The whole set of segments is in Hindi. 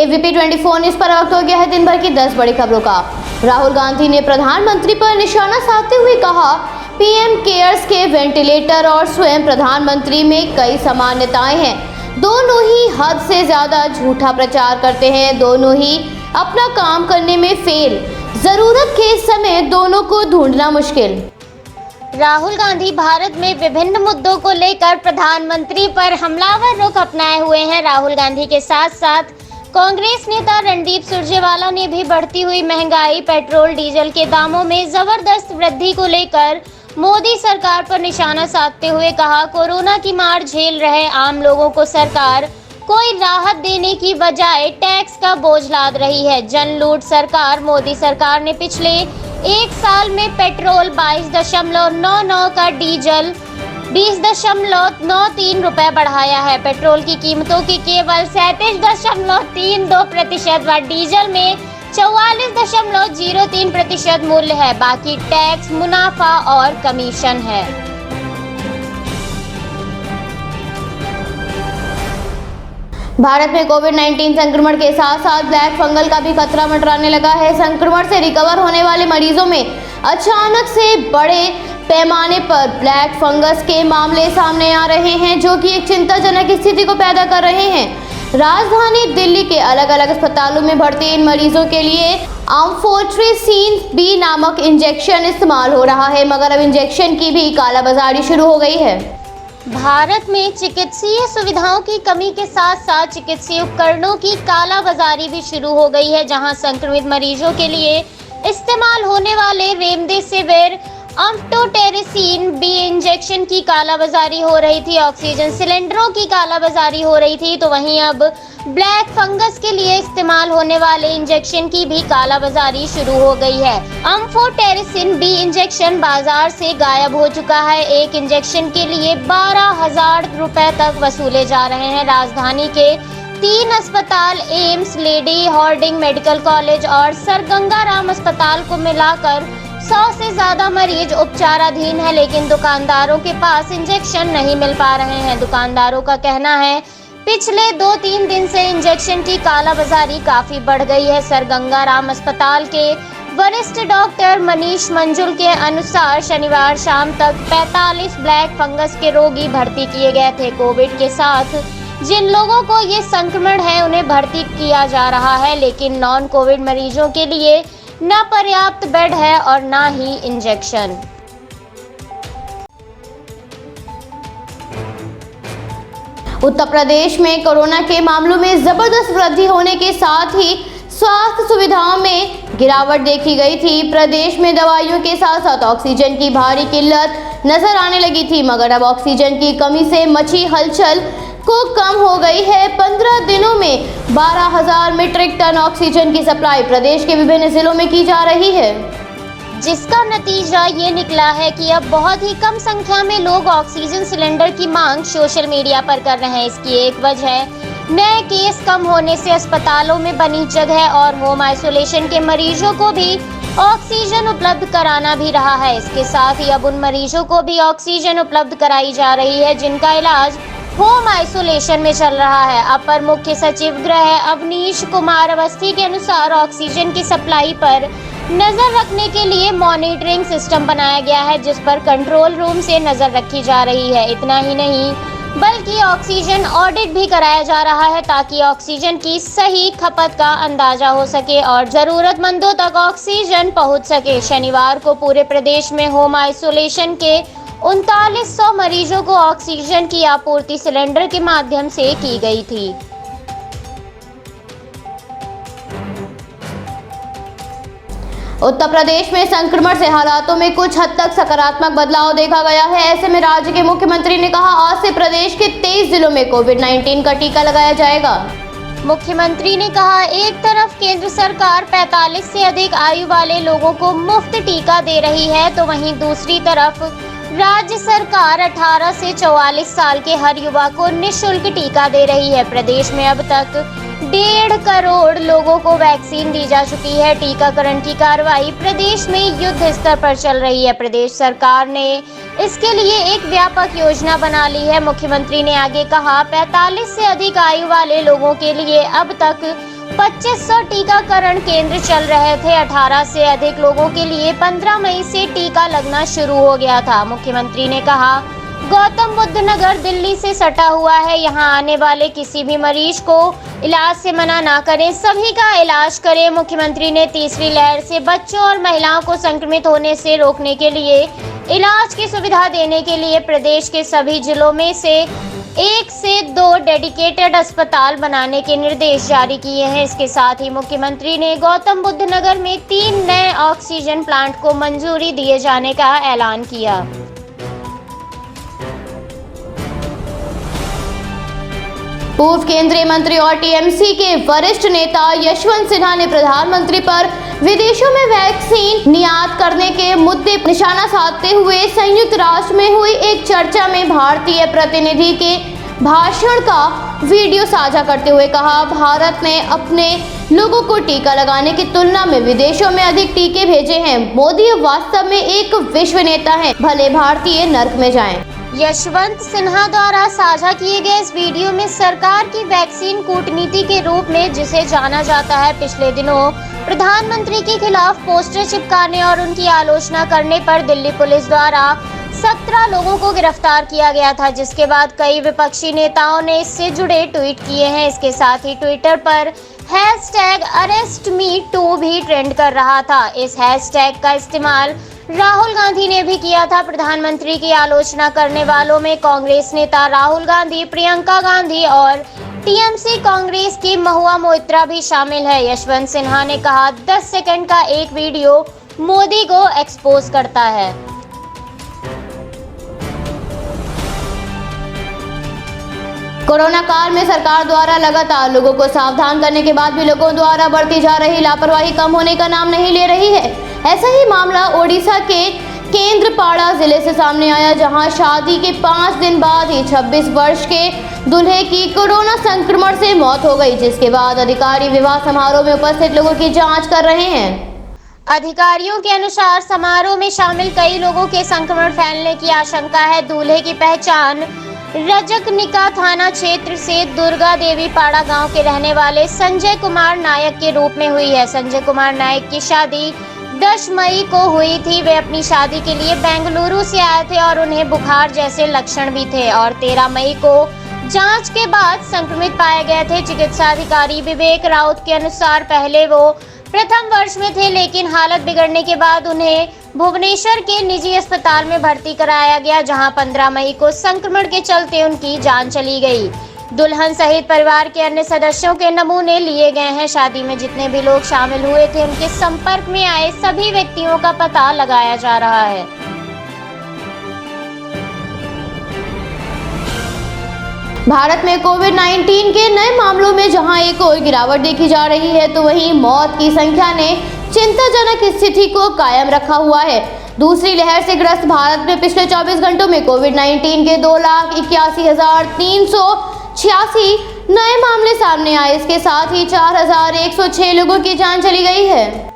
एबीपी 24 न्यूज पर वक्त हो गया है दिन भर की 10 बड़ी खबरों का। राहुल गांधी ने प्रधानमंत्री पर निशाना साधते हुए कहा, पीएम केयर्स के वेंटिलेटर और स्वयं प्रधानमंत्री में कई समानताएं हैं। दोनों ही हद से ज्यादा झूठा प्रचार करते हैं, दोनों ही अपना काम करने में फेल। जरूरत के समय दोनों को ढूंढना मुश्किल। राहुल गांधी भारत में विभिन्न मुद्दों को लेकर प्रधानमंत्री पर हमलावर रुख अपनाए हुए हैं। राहुल गांधी के साथ साथ कांग्रेस नेता रणदीप सुरजेवाला ने भी बढ़ती हुई महंगाई, पेट्रोल डीजल के दामों में जबरदस्त वृद्धि को लेकर मोदी सरकार पर निशाना साधते हुए कहा, कोरोना की मार झेल रहे आम लोगों को सरकार कोई राहत देने की बजाय टैक्स का बोझ लाद रही है। जन लूट सरकार। मोदी सरकार ने पिछले एक साल में पेट्रोल 22.99 का, डीजल 20.93 रुपए बढ़ाया है। पेट्रोल की कीमतों की केवल 37.32% व डीजल में 44.03% मूल्य है। बाकी टैक्स, मुनाफा और कमीशन है। भारत में कोविड-19 संक्रमण के साथ साथ ब्लैक फंगल का भी खतरा मंडराने लगा है। संक्रमण से रिकवर होने वाले मरीजों में अचानक से बड़े पैमाने पर ब्लैक फंगस के मामले सामने आ रहे हैं, जो कि एक चिंताजनक स्थिति को पैदा कर रहे हैं। राजधानी दिल्ली के अलग अलग अस्पतालों में भर्ती इन मरीजों के लिए एम्फोटेरेसिन बी नामक इंजेक्शन इस्तेमाल हो रहा है, मगर अब इंजेक्शन की भी कालाबाजारी शुरू हो गई है। भारत में चिकित्सीय सुविधाओं की कमी के साथ साथ चिकित्सीय उपकरणों की कालाबाजारी भी शुरू हो गई है, जहां संक्रमित मरीजों के लिए इस्तेमाल होने वाले रेमडेसिविर, एम्फोटेरेसिन बी इंजेक्शन की कालाबाजारी हो रही थी, ऑक्सीजन सिलेंडरों की कालाबाजारी हो रही थी, तो वहीं अब ब्लैक फंगस के लिए इस्तेमाल होने वाले इंजेक्शन की भी कालाबाजारी शुरू हो गई है। एम्फोटेरेसिन बी इंजेक्शन बाजार से गायब हो चुका है। एक इंजेक्शन के लिए 12,000 रुपए तक वसूले जा रहे हैं। राजधानी के 3 अस्पताल, AIIMS, Lady Hardinge Medical College और सर गंगाराम अस्पताल को मिलाकर 100 से ज्यादा मरीज उपचाराधीन है, लेकिन दुकानदारों के पास इंजेक्शन नहीं मिल पा रहे हैं। दुकानदारों का कहना है, पिछले 2-3 दिन से इंजेक्शन की कालाबाजारी काफी बढ़ गई है। सर गंगाराम अस्पताल के वरिष्ठ डॉक्टर मनीष मंजुल के अनुसार शनिवार शाम तक 45 ब्लैक फंगस के रोगी भर्ती किए गए थे। कोविड के साथ जिन लोगों को ये संक्रमण है उन्हें भर्ती किया जा रहा है, लेकिन नॉन कोविड मरीजों के लिए न पर्याप्त बेड है और न ही इंजेक्शन। उत्तर प्रदेश में कोरोना के मामलों में जबरदस्त वृद्धि होने के साथ ही स्वास्थ्य सुविधाओं में गिरावट देखी गई थी। प्रदेश में दवाइयों के साथ साथ ऑक्सीजन की भारी किल्लत नजर आने लगी थी, मगर अब ऑक्सीजन की कमी से मची हलचल को कम हो गई है। 15 दिनों में 12,000 मीट्रिक टन ऑक्सीजन की सप्लाई प्रदेश के विभिन्न जिलों में की जा रही है, जिसका नतीजा ये निकला है कि अब बहुत ही कम संख्या में लोग ऑक्सीजन सिलेंडर की मांग सोशल मीडिया पर कर रहे हैं। इसकी एक वजह नए केस कम होने से अस्पतालों में बनी जगह और होम आइसोलेशन के मरीजों को भी ऑक्सीजन उपलब्ध कराना भी रहा है। इसके साथ ही अब उन मरीजों को भी ऑक्सीजन उपलब्ध कराई जा रही है जिनका इलाज होम आइसोलेशन में चल रहा है। अपर मुख्य सचिव गृह अवनीश कुमार अवस्थी के अनुसार ऑक्सीजन की सप्लाई पर नजर रखने के लिए मॉनिटरिंग सिस्टम बनाया गया है, जिस पर कंट्रोल रूम से नजर रखी जा रही है। इतना ही नहीं बल्कि ऑक्सीजन ऑडिट भी कराया जा रहा है, ताकि ऑक्सीजन की सही खपत का अंदाजा हो सके और जरूरतमंदों तक ऑक्सीजन पहुंच सके। शनिवार को पूरे प्रदेश में होम आइसोलेशन के 3900 मरीजों को ऑक्सीजन की आपूर्ति सिलेंडर के माध्यम से की गई थी। उत्तर प्रदेश में संक्रमण से हालातों में कुछ हद तक सकारात्मक बदलाव देखा गया है। ऐसे में राज्य के मुख्यमंत्री ने कहा, आज से प्रदेश के 23 जिलों में कोविड-19 का टीका लगाया जाएगा। मुख्यमंत्री ने कहा, एक तरफ केंद्र सरकार 45 से अधिक आयु वाले लोगों को मुफ्त टीका दे रही है, तो वहीं दूसरी तरफ राज्य सरकार 18 से 44 साल के हर युवा को निःशुल्क टीका दे रही है। प्रदेश में अब तक 1.5 करोड़ लोगों को वैक्सीन दी जा चुकी है। टीकाकरण की कार्रवाई प्रदेश में युद्ध स्तर पर चल रही है। प्रदेश सरकार ने इसके लिए एक व्यापक योजना बना ली है। मुख्यमंत्री ने आगे कहा, 45 से अधिक आयु वाले लोगों के लिए अब तक 2500 टीकाकरण केंद्र चल रहे थे। 18 से अधिक लोगों के लिए 15 मई से टीका लगना शुरू हो गया था। मुख्यमंत्री ने कहा, गौतम बुद्ध नगर दिल्ली से सटा हुआ है, यहाँ आने वाले किसी भी मरीज को इलाज से मना ना करें, सभी का इलाज करें। मुख्यमंत्री ने तीसरी लहर से बच्चों और महिलाओं को संक्रमित होने से रोकने के लिए इलाज की सुविधा देने के लिए प्रदेश के सभी जिलों में से 1 से 2 डेडिकेटेड अस्पताल बनाने के निर्देश जारी किए हैं। इसके साथ ही मुख्यमंत्री ने गौतम बुद्ध नगर में 3 नए ऑक्सीजन प्लांट को मंजूरी दिए जाने का ऐलान किया। पूर्व केंद्रीय मंत्री और टीएमसी के वरिष्ठ नेता यशवंत सिन्हा ने प्रधानमंत्री पर विदेशों में वैक्सीन निर्यात करने के मुद्दे पर निशाना साधते हुए संयुक्त राष्ट्र में हुई एक चर्चा में भारतीय प्रतिनिधि के भाषण का वीडियो साझा करते हुए कहा, भारत ने अपने लोगों को टीका लगाने की तुलना में विदेशों में अधिक टीके भेजे हैं। मोदी वास्तव में एक विश्व नेता हैं, भले भारतीय नर्क में जाएं। यशवंत सिन्हा द्वारा साझा किए गए इस वीडियो में सरकार की वैक्सीन कूटनीति के रूप में जिसे जाना जाता है, पिछले दिनों प्रधानमंत्री के खिलाफ पोस्टर चिपकाने और उनकी आलोचना करने पर दिल्ली पुलिस द्वारा 17 लोगों को गिरफ्तार किया गया था, जिसके बाद कई विपक्षी नेताओं ने इससे जुड़े ट्वीट किए हैं। इसके साथ ही ट्विटर पर #ArrestMe2 भी ट्रेंड कर रहा था। इस हैशटैग का इस्तेमाल राहुल गांधी ने भी किया था। प्रधानमंत्री की आलोचना करने वालों में कांग्रेस नेता राहुल गांधी, प्रियंका गांधी और टीएमसी कांग्रेस की महुआ मोइत्रा भी शामिल है। यशवंत सिन्हा ने कहा, 10 सेकंड का एक वीडियो मोदी को एक्सपोज करता है। कोरोना काल में सरकार द्वारा लगातार लोगों को सावधान करने के बाद भी लोगों द्वारा बढ़ती जा रही लापरवाही कम होने का नाम नहीं ले रही है। ऐसा ही मामला ओडिशा के केंद्रपाड़ा जिले से सामने आया, जहां शादी के 5 दिन बाद ही 26 वर्ष के दूल्हे की कोरोना संक्रमण से मौत हो गई, जिसके बाद अधिकारी विवाह समारोह में उपस्थित लोगों की जांच कर रहे हैं। अधिकारियों के अनुसार समारोह में शामिल कई लोगों के संक्रमण फैलने की आशंका है। दूल्हे की पहचान रजकनिका थाना क्षेत्र से दुर्गा देवी पाड़ा गांव के रहने वाले संजय कुमार नायक के रूप में हुई है। संजय कुमार नायक की शादी 10 मई को हुई थी। वे अपनी शादी के लिए बेंगलुरु से आए थे और उन्हें बुखार जैसे लक्षण भी थे और 13 मई को जांच के बाद संक्रमित पाए गए थे। चिकित्सा अधिकारी विवेक राउत के अनुसार पहले वो प्रथम वर्ष में थे, लेकिन हालत बिगड़ने के बाद उन्हें भुवनेश्वर के निजी अस्पताल में भर्ती कराया गया, जहां 15 मई को संक्रमण के चलते उनकी जान चली गई। दुल्हन सहित परिवार के अन्य सदस्यों के नमूने लिए गए हैं। शादी में जितने भी लोग शामिल हुए थे, उनके संपर्क में आए सभी व्यक्तियों का पता लगाया जा रहा है। भारत में कोविड-19 के नए मामलों में जहां एक और गिरावट देखी जा रही है, तो वहीं मौत की संख्या ने चिंताजनक स्थिति को कायम रखा हुआ है। दूसरी लहर से ग्रस्त भारत में पिछले 24 घंटों में कोविड-19 के 2,81,386 नए मामले सामने आए। इसके साथ ही 4,106 लोगों की जान चली गई है।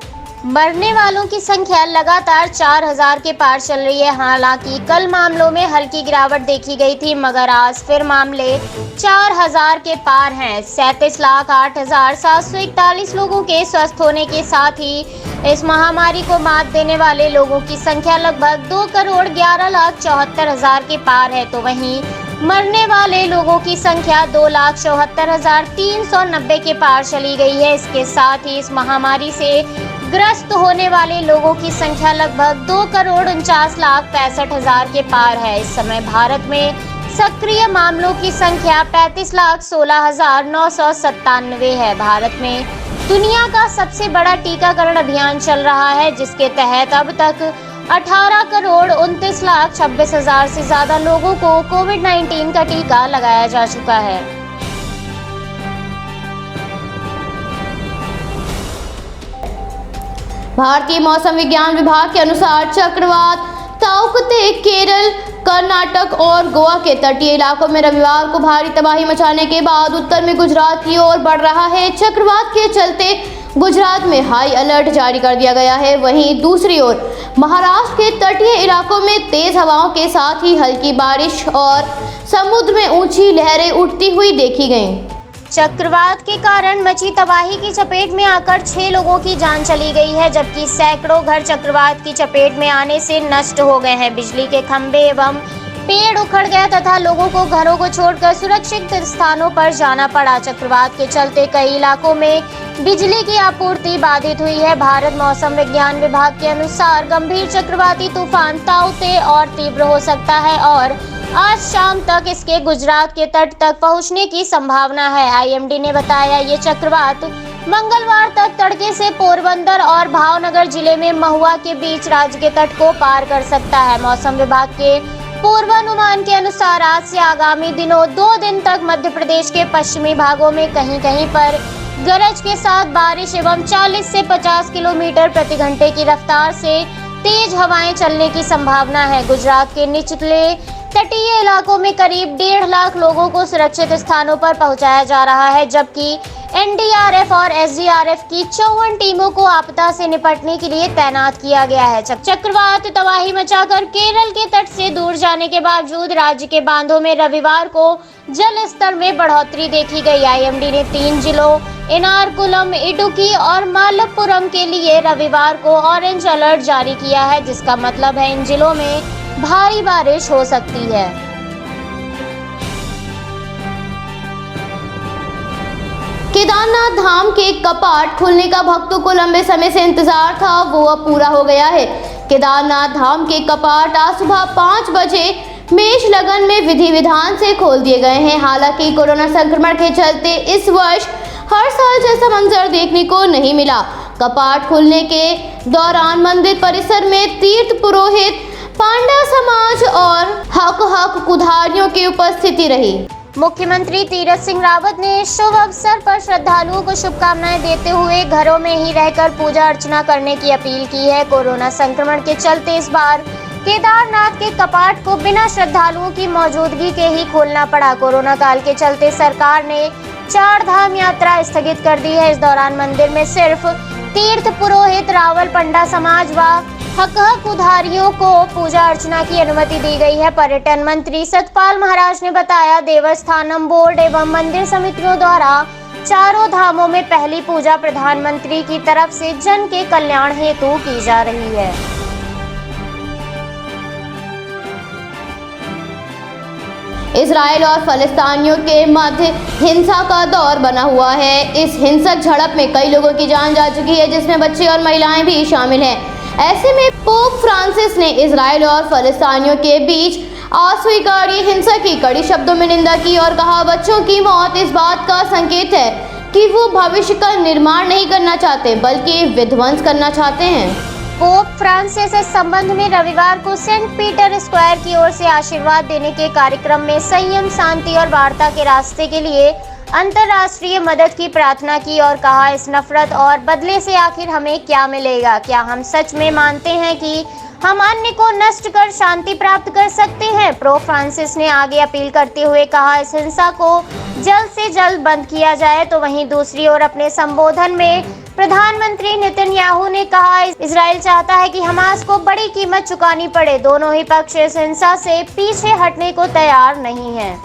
मरने वालों की संख्या लगातार 4000 के पार चल रही है। हालांकि कल मामलों में हल्की गिरावट देखी गई थी, मगर आज फिर मामले 4000 के पार हैं। 37,08,741 लोगों के स्वस्थ होने के साथ ही इस महामारी को मात देने वाले लोगों की संख्या लगभग 2,11,74,000 के पार है। तो वहीं मरने वाले लोगों की संख्या 2,74,390 के पार चली गई है। इसके साथ ही इस महामारी से ग्रस्त होने वाले लोगों की संख्या लगभग 2,49,65,000 के पार है। इस समय भारत में सक्रिय मामलों की संख्या 35,16,997 है। भारत में दुनिया का सबसे बड़ा टीकाकरण अभियान चल रहा है, जिसके तहत अब तक 18,29,26,000 से ज्यादा लोगों को कोविड-19 का टीका लगाया जा चुका है। भारतीय मौसम विज्ञान विभाग के अनुसार चक्रवात ताउकते केरल, कर्नाटक और गोवा के तटीय इलाकों में रविवार को भारी तबाही मचाने के बाद उत्तर में गुजरात की ओर बढ़ रहा है। चक्रवात के चलते गुजरात में हाई अलर्ट जारी कर दिया गया है। वहीं दूसरी ओर महाराष्ट्र के तटीय इलाकों में तेज हवाओं के साथ ही हल्की बारिश और समुद्र में ऊंची लहरें उठती हुई देखी गईं। चक्रवात के कारण मची तबाही की चपेट में आकर 6 लोगों की जान चली गई है, जबकि सैकड़ों घर चक्रवात की चपेट में आने से नष्ट हो गए हैं। बिजली के खंभे एवं पेड़ उखड़ गए तथा लोगों को घरों को छोड़कर सुरक्षित स्थानों पर जाना पड़ा। चक्रवात के चलते कई इलाकों में बिजली की आपूर्ति बाधित हुई है। भारत मौसम विज्ञान विभाग के अनुसार गंभीर चक्रवाती तूफान ताउते और तीव्र हो सकता है और आज शाम तक इसके गुजरात के तट तक पहुंचने की संभावना है। आईएमडी ने बताया ये चक्रवात मंगलवार तक तड़के से पोरबंदर और भावनगर जिले में महुआ के बीच राज्य के तट को पार कर सकता है। मौसम विभाग के पूर्वानुमान के अनुसार आज से आगामी दिनों 2 दिन तक मध्य प्रदेश के पश्चिमी भागों में कहीं कहीं पर गरज के साथ बारिश एवं 40 से 50 किलोमीटर प्रति घंटे की रफ्तार से तेज हवाएं चलने की संभावना है। गुजरात के निचले तटीय इलाकों में करीब 1.5 लाख लोगों को सुरक्षित स्थानों पर पहुंचाया जा रहा है, जबकि एनडीआरएफ और एसडीआरएफ की 54 टीमों को आपदा से निपटने के लिए तैनात किया गया है। चक्रवात तबाही मचाकर केरल के तट से दूर जाने के बावजूद राज्य के बांधों में रविवार को जल स्तर में बढ़ोतरी देखी गई। आईएमडी ने 3 जिलों एर्नाकुलम, इडुक्की और मालप्पुरम के लिए रविवार को ऑरेंज अलर्ट जारी किया है, जिसका मतलब है इन जिलों में भारी बारिश हो सकती है। केदारनाथ धाम के कपाट खुलने का भक्तों को लंबे समय से इंतजार था, वो अब पूरा हो गया है। केदारनाथ धाम के कपाट आज सुबह 5 बजे मेष लगन में विधि विधान से खोल दिए गए हैं। हालांकि कोरोना संक्रमण के चलते इस वर्ष हर साल जैसा मंजर देखने को नहीं मिला। कपाट खुलने के दौरान मंदिर परिसर में तीर्थ पुरोहित, पांडा समाज और हक कुधारियों की उपस्थिति रही। मुख्यमंत्री तीरथ सिंह रावत ने शुभ अवसर पर श्रद्धालुओं को शुभकामनाएं देते हुए घरों में ही रहकर पूजा अर्चना करने की अपील की है। कोरोना संक्रमण के चलते इस बार केदारनाथ के कपाट को बिना श्रद्धालुओं की मौजूदगी के ही खोलना पड़ा। कोरोना काल के चलते सरकार ने 4 धाम यात्रा स्थगित कर दी है। इस दौरान मंदिर में सिर्फ तीर्थ पुरोहित, रावल, पंडा समाज व हक उधारियों को पूजा अर्चना की अनुमति दी गई है। पर्यटन मंत्री सतपाल महाराज ने बताया, देवस्थानम बोर्ड एवं मंदिर समितियों द्वारा चारों धामों में पहली पूजा प्रधानमंत्री की तरफ से जन के कल्याण हेतु की जा रही है। इजराइल और फलस्तीनियों के मध्य हिंसा का दौर बना हुआ है। इस हिंसक झड़प में कई लोगों की जान जा चुकी है, जिसमें बच्चे और महिलाएं भी शामिल हैं। ऐसे में पोप फ्रांसिस ने इजराइल और फलस्तीनियों के बीच अस्वीकार्य हिंसा की कड़ी शब्दों में निंदा की और कहा, बच्चों की मौत इस बात का संकेत है कि वो भविष्य का निर्माण नहीं करना चाहते बल्कि विध्वंस करना चाहते हैं। पोप फ्रांसिस इस संबंध में रविवार को सेंट पीटर स्क्वायर की ओर से आशीर्वाद देने के कार्यक्रम में संयम, शांति और वार्ता के रास्ते के लिए अंतर्राष्ट्रीय मदद की प्रार्थना की और कहा, इस नफरत और बदले से आखिर हमें क्या मिलेगा? क्या हम सच में मानते हैं कि हम अन्य को नष्ट कर शांति प्राप्त कर सकते हैं? पोप फ्रांसिस ने आगे अपील करते हुए कहा, इस हिंसा को जल्द से जल्द बंद किया जाए। तो वहीं दूसरी ओर अपने संबोधन में प्रधानमंत्री नेतन्याहू ने कहा, इजराइल चाहता है कि हमास को बड़ी कीमत चुकानी पड़े। दोनों ही पक्ष इस हिंसा से पीछे हटने को तैयार नहीं है।